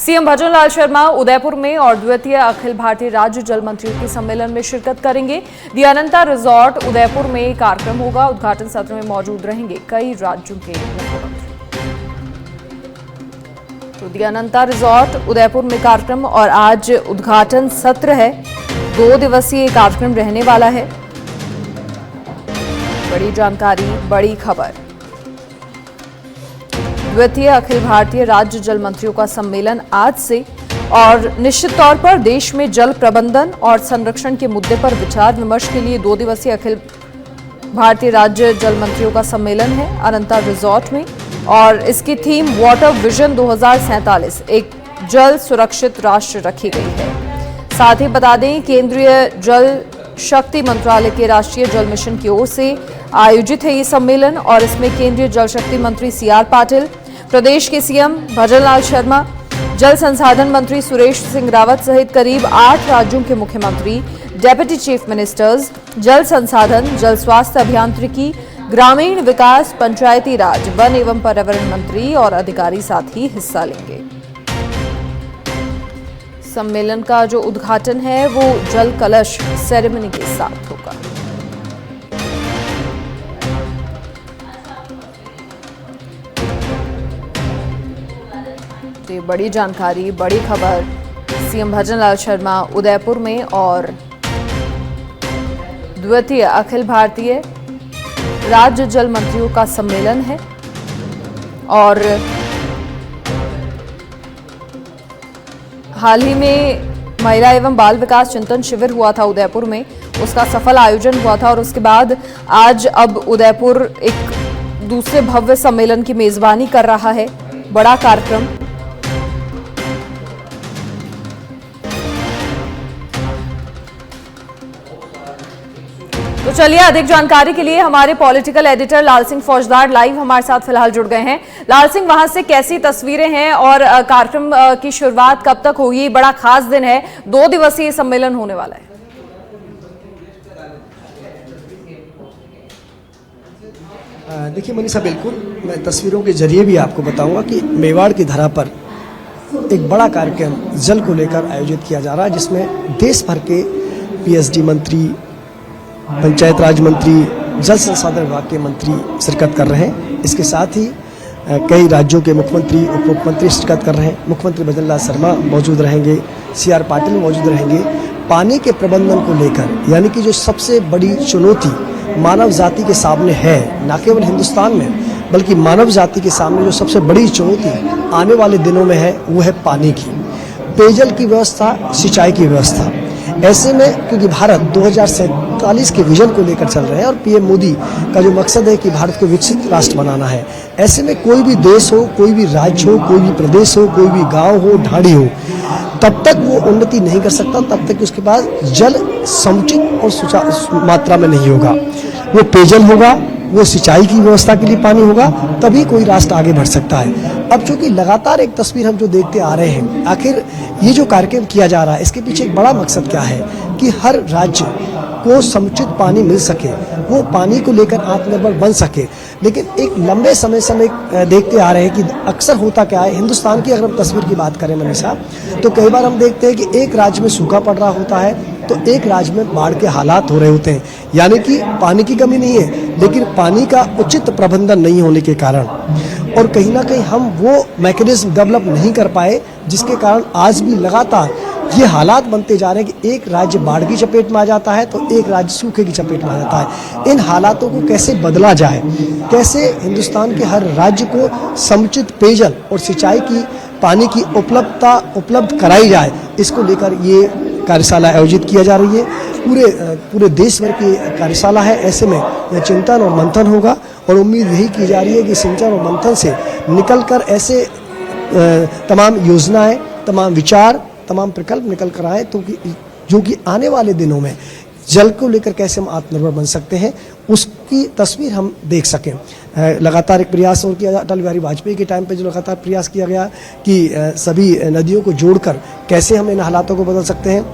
CM Bhajanlal Sharma Udaipur में और द्वितीय अखिल भारतीय राज्य जल मंत्रियों के सम्मेलन में शिरकत करेंगे। दी अनंता रिजॉर्ट उदयपुर में कार्यक्रम होगा। उद्घाटन सत्र में मौजूद रहेंगे कई राज्यों के मुख्यमंत्री। तो दी अनंता रिजॉर्ट उदयपुर में कार्यक्रम और आज उद्घाटन सत्र है। 2 दिवसीय कार्यक्रम रहने वाला है। बड़ी जानकारी, बड़ी खबर। द्वितीय अखिल भारतीय राज्य जल मंत्रियों का सम्मेलन आज से और निश्चित तौर पर देश में जल प्रबंधन और संरक्षण के मुद्दे पर विचार विमर्श के लिए 2 दिवसीय अखिल भारतीय राज्य जल मंत्रियों का सम्मेलन है अनंता रिजॉर्ट में। और इसकी थीम वाटर विजन 2047 एक जल सुरक्षित राष्ट्र रखी गई है। साथ ही बता दें, केंद्रीय जल शक्ति मंत्रालय के राष्ट्रीय जल मिशन की ओर से आयोजित है ये सम्मेलन और इसमें केंद्रीय जल शक्ति मंत्री CR पाटिल, प्रदेश के सीएम भजनलाल शर्मा, जल संसाधन मंत्री सुरेश सिंह रावत सहित करीब 8 राज्यों के मुख्यमंत्री, डेप्यूटी चीफ मिनिस्टर्स, जल संसाधन, जल स्वास्थ्य अभियांत्रिकी, ग्रामीण विकास, पंचायती राज, वन एवं पर्यावरण मंत्री और अधिकारी साथ ही हिस्सा लेंगे। सम्मेलन का जो उद्घाटन है वो जल कलश सेरेमनी के साथ होगा। तो बड़ी जानकारी, बड़ी खबर। सीएम भजनलाल शर्मा उदयपुर में और द्वितीय अखिल भारतीय राज्य जल मंत्रियों का सम्मेलन है और हाल ही में महिला एवं बाल विकास चिंतन शिविर हुआ था उदयपुर में, उसका सफल आयोजन हुआ था और उसके बाद आज अब उदयपुर एक दूसरे भव्य सम्मेलन की मेजबानी कर रहा है। बड़ा कार्यक्रम। तो चलिए, अधिक जानकारी के लिए हमारे पॉलिटिकल एडिटर लाल सिंह फौजदार लाइव हमारे साथ फिलहाल जुड़ गए हैं। लाल सिंह, वहां से कैसी तस्वीरें हैं और कार्यक्रम की शुरुआत कब तक होगी? बड़ा खास दिन है, 2 दिवसीय सम्मेलन होने वाला है। देखिए मनीषा, बिल्कुल मैं तस्वीरों के जरिए भी आपको बताऊंगा कि मेवाड़ की धरा पर एक बड़ा कार्यक्रम जल को लेकर आयोजित किया जा रहा है, जिसमें देश भर के पीएचडी मंत्री, पंचायत राज मंत्री, जल संसाधन विभाग के मंत्री शिरकत कर रहे हैं। इसके साथ ही कई राज्यों के मुख्यमंत्री, उप मुख्यमंत्री शिरकत कर रहे हैं। मुख्यमंत्री भजनलाल शर्मा मौजूद रहेंगे, CR पाटिल मौजूद रहेंगे। पानी के प्रबंधन को लेकर, यानी कि जो सबसे बड़ी चुनौती मानव जाति के सामने है, न केवल हिंदुस्तान में बल्कि मानव जाति के सामने जो सबसे बड़ी चुनौती आने वाले दिनों में है, वो है पानी की, पेयजल की व्यवस्था, सिंचाई की व्यवस्था। ऐसे में क्योंकि भारत 2047 के विजन को लेकर चल रहे हैं और पीएम मोदी का जो मकसद है कि भारत को विकसित राष्ट्र बनाना है, ऐसे में कोई भी देश हो, कोई भी राज्य हो, कोई भी प्रदेश हो, कोई भी गांव हो, ढाड़ी हो, तब तक वो उन्नति नहीं कर सकता तब तक उसके पास जल समुचित और मात्रा में नहीं होगा। वो पेयजल होगा, वो सिंचाई की व्यवस्था के लिए पानी होगा, तभी कोई राष्ट्र आगे बढ़ सकता है। अब चूंकि लगातार एक तस्वीर हम जो देखते आ रहे हैं, आखिर ये जो कार्यक्रम किया जा रहा है, इसके पीछे एक बड़ा मकसद क्या है कि हर राज्य को समुचित पानी मिल सके, वो पानी को लेकर आत्मनिर्भर बन सके। लेकिन एक लंबे समय से देखते आ रहे हैं कि अक्सर होता क्या है, हिंदुस्तान की अगर हम तस्वीर की बात करें मनीषा, तो कई बार हम देखते हैं कि एक राज्य में सूखा पड़ रहा होता है तो एक राज्य में बाढ़ के हालात हो रहे होते हैं। यानी कि पानी की कमी नहीं है, लेकिन पानी का उचित प्रबंधन नहीं होने के कारण और कहीं ना कहीं हम वो मैकेनिज्म डेवलप नहीं कर पाए, जिसके कारण आज भी लगातार ये हालात बनते जा रहे हैं कि एक राज्य बाढ़ की चपेट में आ जाता है तो एक राज्य सूखे की चपेट में आ जाता है। इन हालातों को कैसे बदला जाए, कैसे हिंदुस्तान के हर राज्य को समुचित पेयजल और सिंचाई की पानी की उपलब्ध कराई जाए, इसको लेकर ये कार्यशाला आयोजित किया जा रही है। पूरे देश भर की कार्यशाला है। ऐसे में यह चिंतन और मंथन होगा और उम्मीद यही की जा रही है कि चिंतन और मंथन से निकलकर ऐसे तमाम योजनाएं, तमाम विचार, तमाम प्रकल्प निकल कर आए तो जो कि आने वाले दिनों में जल को लेकर कैसे हम आत्मनिर्भर बन सकते हैं, उसकी तस्वीर हम देख सकें। लगातार एक प्रयास और किया, अटल बिहारी वाजपेयी के टाइम पे जो लगातार प्रयास किया गया कि सभी नदियों को जोड़कर कैसे हम इन हालातों को बदल सकते हैं।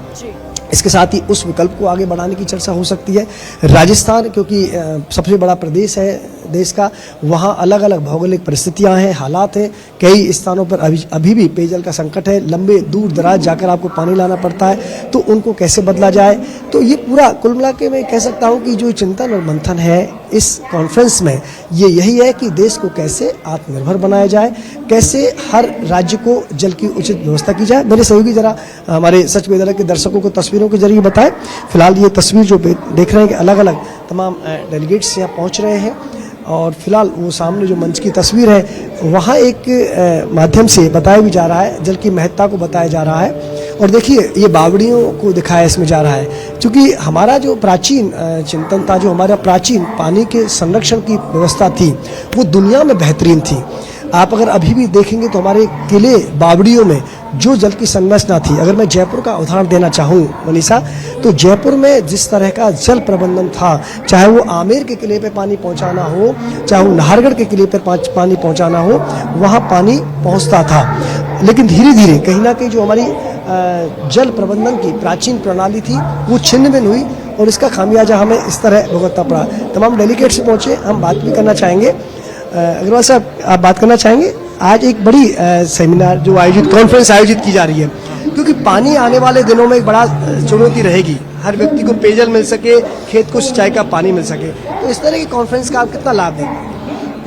इसके साथ ही उस विकल्प को आगे बढ़ाने की चर्चा हो सकती है। राजस्थान क्योंकि सबसे बड़ा प्रदेश है देश का, वहाँ अलग अलग भौगोलिक परिस्थितियाँ हैं, हालात हैं। कई स्थानों पर अभी भी पेयजल का संकट है, लंबे दूर दराज जाकर आपको पानी लाना पड़ता है, तो उनको कैसे बदला जाए। तो ये पूरा कुल मिला के मैं कह सकता हूँ कि जो चिंतन और मंथन है इस कॉन्फ्रेंस में, ये यही है कि देश को कैसे आत्मनिर्भर बनाया जाए, कैसे हर राज्य को जल की उचित व्यवस्था की जाए। मेरे सहयोगी जरा हमारे सच विद्यालय के दर्शकों को तस्वीरों के जरिए बताएं। फिलहाल ये तस्वीर जो देख रहे हैं कि अलग अलग तमाम डेलीगेट्स यहाँ पहुँच रहे हैं और फिलहाल वो सामने जो मंच की तस्वीर है वहाँ एक माध्यम से बताया भी जा रहा है, जल की महत्ता को बताया जा रहा है। और देखिए ये बावड़ियों को दिखाया इसमें जा रहा है, क्योंकि हमारा जो प्राचीन चिंतन था, जो हमारा प्राचीन पानी के संरक्षण की व्यवस्था थी, वो दुनिया में बेहतरीन थी। आप अगर अभी भी देखेंगे तो हमारे किले बावड़ियों में जो जल की संरचना थी, अगर मैं जयपुर का उदाहरण देना चाहूँ मनीषा, तो जयपुर में जिस तरह का जल प्रबंधन था, चाहे वो आमेर के किले पे पानी पहुँचाना हो, चाहे वो नाहरगढ़ के किले पर पानी पहुँचाना हो, वहाँ पानी पहुँचता था। लेकिन धीरे धीरे कहीं ना कहीं जो हमारी जल प्रबंधन की प्राचीन प्रणाली थी वो छिन्न भिन्न हुई और इसका खामियाजा हमें इस तरह भुगतना पड़ा। तमाम डेलीगेट्स पहुँचे, हम बात भी करना चाहेंगे। अग्रवाल साहब, आप बात करना चाहेंगे? आज एक बड़ी सेमिनार जो कॉन्फ्रेंस आयोजित की जा रही है, क्योंकि पानी आने वाले दिनों में एक बड़ा चुनौती रहेगी, हर व्यक्ति को पेयजल मिल सके, खेत को सिंचाई का पानी मिल सके। तो इस तरह की कॉन्फ्रेंस का आप कितना लाभ देंगे?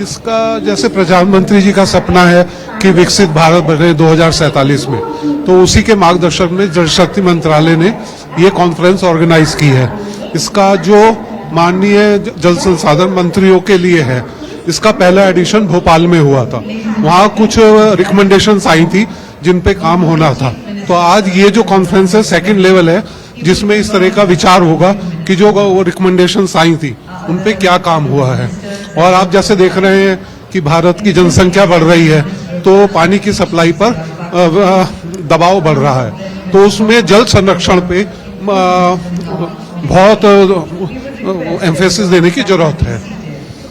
इसका जैसे प्रधानमंत्री जी का सपना है कि विकसित भारत बने 2047 में, तो उसी के मार्गदर्शन में जल शक्ति मंत्रालय ने ये कॉन्फ्रेंस ऑर्गेनाइज की है। इसका जो माननीय जल संसाधन मंत्रियों के लिए है, इसका पहला एडिशन भोपाल में हुआ था। वहाँ कुछ रिकमेंडेशंस आई थी जिन पे काम होना था। तो आज ये जो कॉन्फ्रेंस है सेकंड लेवल है, जिसमें इस तरह का विचार होगा कि जो वो रिकमेंडेशंस आई थी उन पे क्या काम हुआ है। और आप जैसे देख रहे हैं कि भारत की जनसंख्या बढ़ रही है, तो पानी की सप्लाई पर दबाव बढ़ रहा है, तो उसमें जल संरक्षण पे बहुत एम्फेसिस देने की जरूरत है।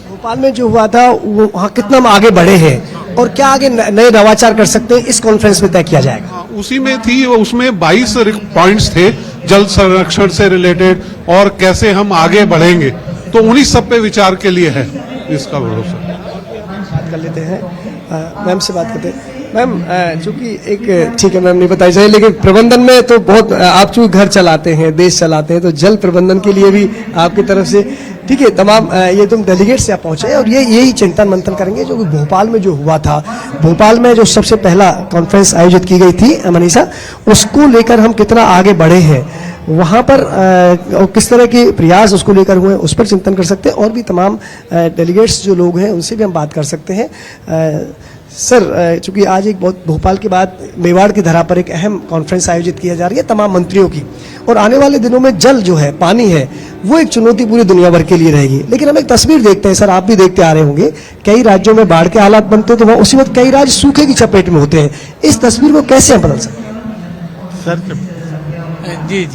भोपाल में जो हुआ था वो वहाँ कितना हम आगे बढ़े हैं और क्या आगे नए नवाचार कर सकते हैं, इस कॉन्फ्रेंस में तय किया जाएगा। उसी में थी, उसमें 22 पॉइंट्स थे जल संरक्षण से रिलेटेड और कैसे हम आगे बढ़ेंगे, तो उन्हीं सब पे विचार के लिए है इसका भरोसा। बात कर लेते हैं, मैम से बात करते हैं। मैम, चूंकि एक ठीक है मैम नहीं बताई चाहिए, लेकिन प्रबंधन में तो बहुत आप चूंकि घर चलाते हैं, देश चलाते हैं, तो जल प्रबंधन के लिए भी आपकी तरफ से ठीक है तमाम ये तुम डेलीगेट से आप पहुंचे और यही चिंतन मंथन करेंगे जो भोपाल में जो हुआ था। भोपाल में जो सबसे पहला कॉन्फ्रेंस आयोजित की गई थी मनीषा, उसको लेकर हम कितना आगे बढ़े हैं, वहाँ पर और किस तरह के प्रयास उसको लेकर हुए, उस पर चिंतन कर सकते हैं। और भी तमाम डेलीगेट्स जो लोग हैं उनसे भी हम बात कर सकते हैं। सर, चूंकि आज एक बहुत भोपाल के बाद मेवाड़ की धरा पर एक अहम कॉन्फ्रेंस आयोजित किया जा रही है तमाम मंत्रियों की, और आने वाले दिनों में जल जो है, पानी है, वो एक चुनौती पूरी दुनिया भर के लिए रहेगी। लेकिन हम एक तस्वीर देखते हैं, सर आप भी देखते आ रहे होंगे, कई राज्यों में बाढ़ के हालात बनते हैं तो वहाँ उसी वक्त कई राज्य सूखे की चपेट में होते हैं। इस तस्वीर को कैसे हम बदल सकते हैं? सर जी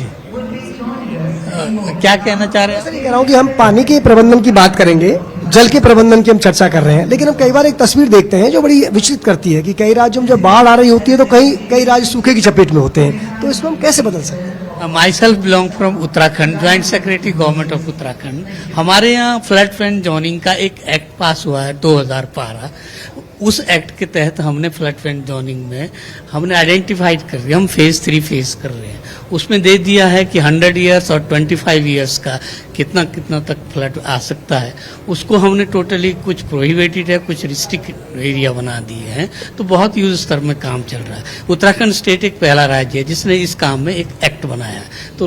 क्या कहना चाह रहे हैं? सर ये कह रहा हूँ कि हम पानी के प्रबंधन की बात करेंगे, जल के प्रबंधन की हम चर्चा कर रहे हैं, लेकिन हम कई बार एक तस्वीर देखते हैं जो बड़ी विचलित करती है कि कई राज्यों में जब बाढ़ आ रही होती है तो कई राज्य सूखे की चपेट में होते हैं। तो इसको हम कैसे बदल सकते हैं? My self belong from Uttarakhand, joint secretary government of Uttarakhand. हमारे यहाँ फ्लड फ्रंट जोनिंग का एक एक्ट पास हुआ है 2012। उस एक्ट के तहत हमने फ्लड फ्रंट जोनिंग में हमने आइडेंटिफाइड कर दिया, हम फेज 3 फेस कर रहे हैं। उसमें दे दिया है कि 100 ईयर्स और 25 ईयर्स का कितना तक फ्लड आ सकता है। उसको हमने टोटली कुछ प्रोहिबिटेड है, कुछ रिस्ट्रिक्ट एरिया बना दिए हैं। तो बहुत यूज स्तर में काम चल रहा है। उत्तराखंड स्टेट एक पहला राज्य है जिसने इस काम में एक एक्ट बनाया है। तो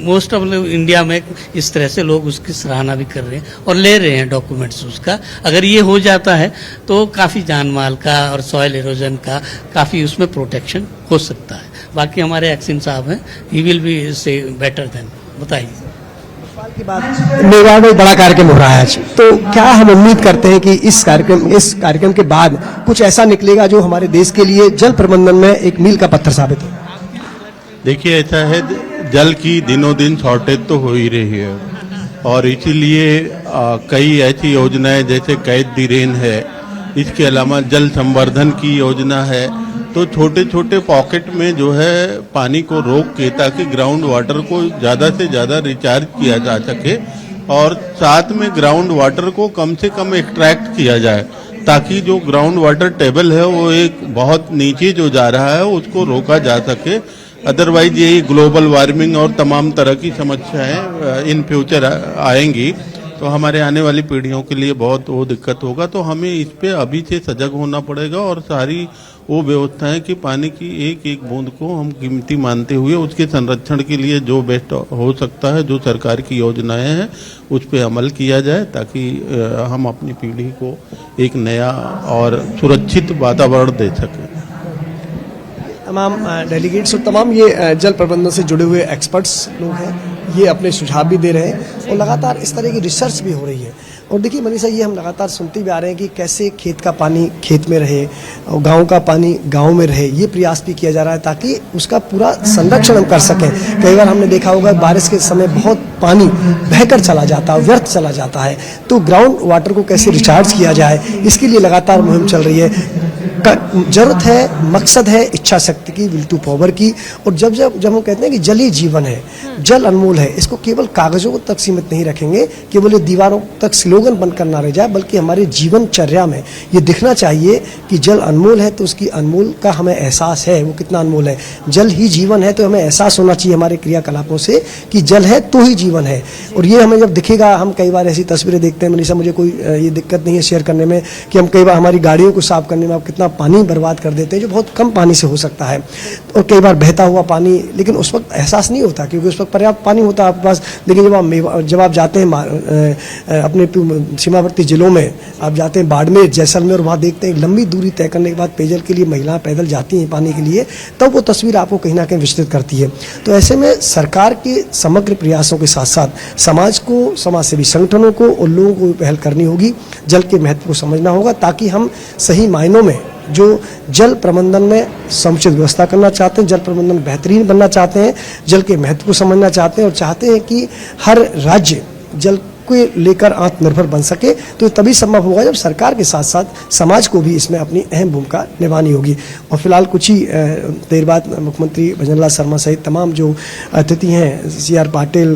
मोस्ट ऑफ इंडिया में इस तरह से लोग उसकी सराहना भी कर रहे हैं और ले रहे हैं डॉक्यूमेंट्स उसका। अगर ये हो जाता है तो काफ़ी जान माल का और सॉइल इरोजन का काफ़ी उसमें प्रोटेक्शन हो सकता है। बाकी हमारे एक्शन साहब हैं, ही विल बी से बेटर देन। बताइए। की बात, मेवाड़ में बड़ा कार्यक्रम हो रहा है आज, तो क्या हम उम्मीद करते हैं कि इस कार्यक्रम के बाद कुछ ऐसा निकलेगा जो हमारे देश के लिए जल प्रबंधन में एक मील का पत्थर साबित हो? देखिए, ऐसा है, जल की दिनों दिन शॉर्टेज तो हो ही रही है और इसीलिए कई ऐसी योजनाएं जैसे कैच द रेन है, इसके अलावा जल संवर्धन की योजना है। तो छोटे छोटे पॉकेट में जो है पानी को रोक के, ताकि ग्राउंड वाटर को ज़्यादा से ज़्यादा रिचार्ज किया जा सके और साथ में ग्राउंड वाटर को कम से कम एक्सट्रैक्ट किया जाए, ताकि जो ग्राउंड वाटर टेबल है वो एक बहुत नीचे जो जा रहा है उसको रोका जा सके। अदरवाइज यही ग्लोबल वार्मिंग और तमाम तरह की समस्याएं इन फ्यूचर आएंगी, तो हमारे आने वाली पीढ़ियों के लिए बहुत वो दिक्कत होगा। तो हमें इस पे अभी से सजग होना पड़ेगा और सारी वो व्यवस्थाएं कि पानी की एक एक बूंद को हम कीमती मानते हुए उसके संरक्षण के लिए जो बेस्ट हो सकता है, जो सरकार की योजनाएं हैं उस पे अमल किया जाए, ताकि हम अपनी पीढ़ी को एक नया और सुरक्षित वातावरण दे सकें। तमाम डेलीगेट्स और तमाम ये जल प्रबंधन से जुड़े हुए एक्सपर्ट्स लोग हैं, ये अपने सुझाव भी दे रहे हैं और लगातार इस तरह की रिसर्च भी हो रही है। और देखिए मनीषा, ये हम लगातार सुनते भी आ रहे हैं कि कैसे खेत का पानी खेत में रहे और गांव का पानी गांव में रहे, ये प्रयास भी किया जा रहा है ताकि उसका पूरा संरक्षण हम कर सकें। कई बार हमने देखा होगा बारिश के समय बहुत पानी बहकर चला जाता है, व्यर्थ चला जाता है, तो ग्राउंड वाटर को कैसे रिचार्ज किया जाए, इसके लिए लगातार मुहिम चल रही है। जरूरत है, मकसद है इच्छा शक्ति की, विल टू पावर की। और जब हम कहते हैं कि जल ही जीवन है, जल अनमोल है, इसको केवल कागजों तक सीमित नहीं रखेंगे, केवल ये दीवारों तक स्लोगन बनकर ना रह जाए, बल्कि हमारे जीवनचर्या में ये दिखना चाहिए कि जल अनमोल है, तो उसकी अनमोल का हमें एहसास है, वो कितना अनमोल है। जल ही जीवन है, तो हमें एहसास होना चाहिए हमारे क्रियाकलापों से कि जल है तो ही जीवन है। और ये हमें जब दिखेगा, हम कई बार ऐसी तस्वीरें देखते हैं मनीषा, मुझे कोई ये दिक्कत नहीं है शेयर करने में, कि हम कई बार हमारी गाड़ियों को साफ करने में आप कितना पानी बर्बाद कर देते हैं, जो बहुत कम पानी से हो सकता है। और कई बार बहता हुआ पानी, लेकिन उस वक्त एहसास नहीं होता क्योंकि उस वक्त पर्याप्त पानी होता है आपके पास। लेकिन जब आप जाते हैं अपने सीमावर्ती जिलों में, आप जाते हैं बाड़मेर, जैसलमेर, वहाँ देखते हैं लंबी दूरी तय करने के बाद पेयजल के लिए महिलाएं पैदल जाती हैं पानी के लिए, तब वो तस्वीर आपको कहीं ना कहीं विस्तृत करती है। तो ऐसे में सरकार के समग्र प्रयासों के साथ साथ समाज को, समाज सेवी संगठनों को और लोगों को पहल करनी होगी, जल के महत्व को समझना होगा, ताकि हम सही मायनों में जो जल प्रबंधन में समुचित व्यवस्था करना चाहते हैं, जल प्रबंधन बेहतरीन बनना चाहते हैं, जल के महत्व को समझना चाहते हैं और चाहते हैं कि हर राज्य जल को लेकर आत्मनिर्भर बन सके, तो तभी संभव होगा जब सरकार के साथ साथ समाज को भी इसमें अपनी अहम भूमिका निभानी होगी। और फिलहाल कुछ ही देर बाद मुख्यमंत्री भजनलाल शर्मा सहित तमाम जो अतिथि हैं, CR पाटिल,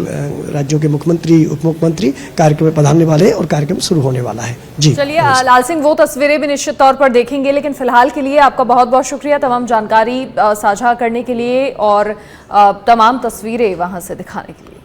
राज्यों के मुख्यमंत्री, उप मुख्यमंत्री कार्यक्रम में पधारने वाले हैं और कार्यक्रम शुरू होने वाला है। जी चलिए लाल सिंह, वो तस्वीरें भी निश्चित तौर पर देखेंगे, लेकिन फिलहाल के लिए आपका बहुत बहुत शुक्रिया तमाम जानकारी साझा करने के लिए और तमाम तस्वीरें वहां से दिखाने के लिए।